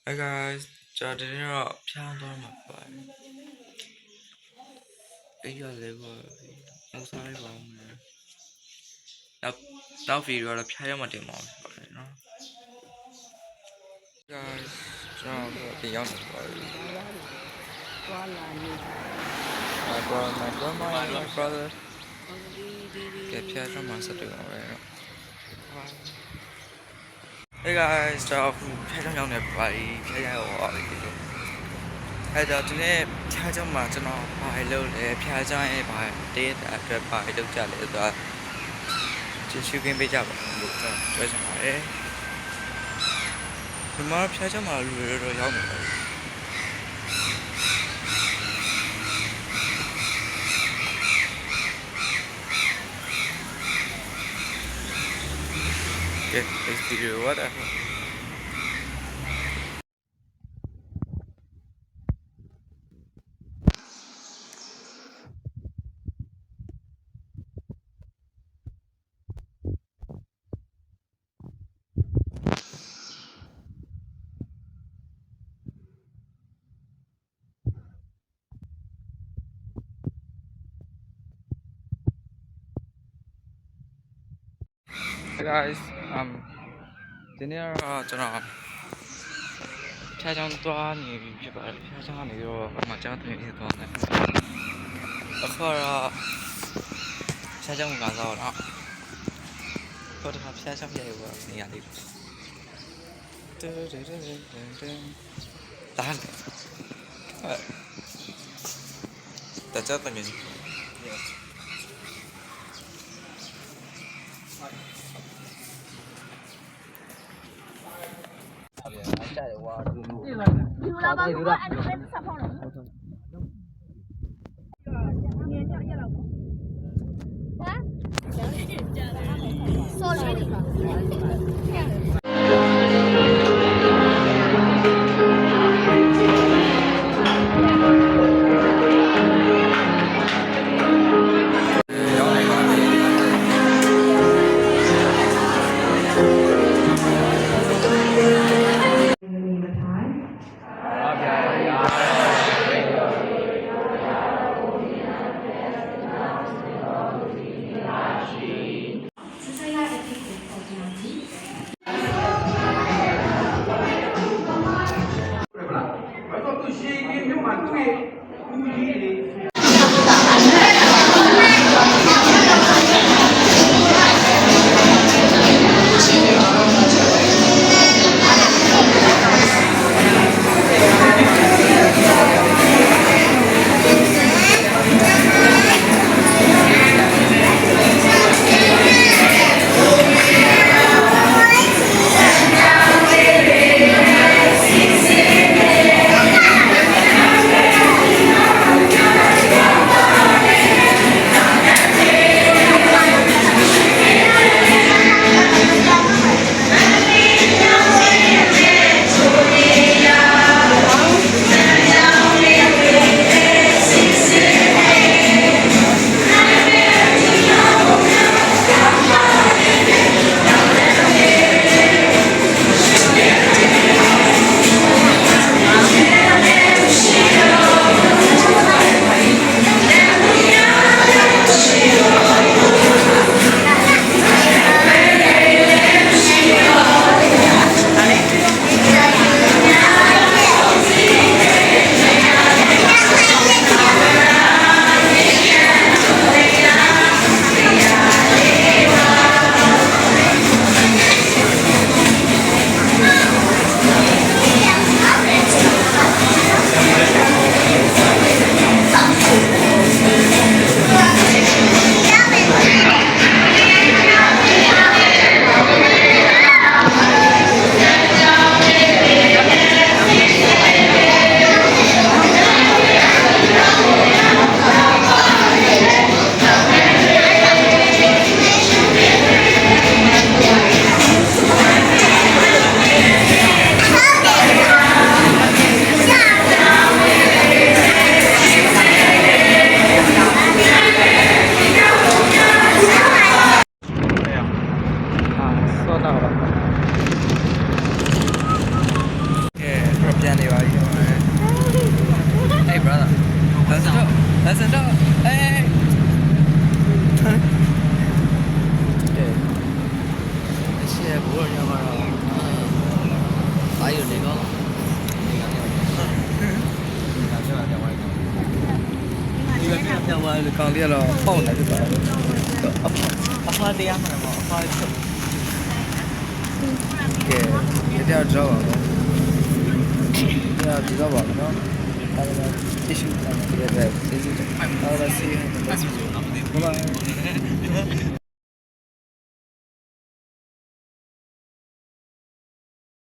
Hey guys, 자, 드디어 피아노 맛봐요. 이거 레고 영상을 보면 나 비디오를 피아노만 되면 너. Guys, 자, 피아노 봐요. My brother. cái piano master được rồi. Hey guys, 자, 피아노 영내 봐요. 피아노 어디로?အဲ့တော့ဒီနေ့ဖျားကြောင်မှာကျွန်တော်ဘာလုပ်လဲဖျားကြောင်ရဲ့ဘာတေးအတွက်ဘာလုပ်ကြလဲဆိုတော့ကျေးဇူးကင်းပေးကြပါလို့ကျွန်တော်ပြောချင်ပါတယ်ဒီမှာဖျားကြောင်မှာလူတွေတော့ရောက်နေတယ်ကဲ this video whatever Hey guys, ဒီနေ့တော့ကျွန်တော်ဖျားကြောင်သွားနေပြီဖြစ်ပါတယ်ဖျားကြောင်ကနေတော့မှကျွန်တော်တင်နေသွားတယ်အခုတော့ဖျားကြောင်ကစားတော့ခေါ်တော့ဖျားကြောင်ရဲ့နေရာလေးဒါတကြတဲ့musicယူလာပါဘူးအဲ့ဒါပဲဆက်ဖောင်းလို့ဆော်လေးတွေပါ ပြန်နေပါပြီHey brother Listen up Hey အရှိဘောရမှာတော့ဘာယူနေကောဒီကပြောင်းသွားတယ်ကောင်လေးကတော့ပေါက်နေတယ်ပေါ့အဖားတရားမှာပေါ့အဖားချုပ်ကဲဒီတော့ကြောက်ပါတော့ဒီတော့ပါတော့အဲ့ဒါ tissue လာတယ်တဲ့ tissue အဲ့ဒါစီး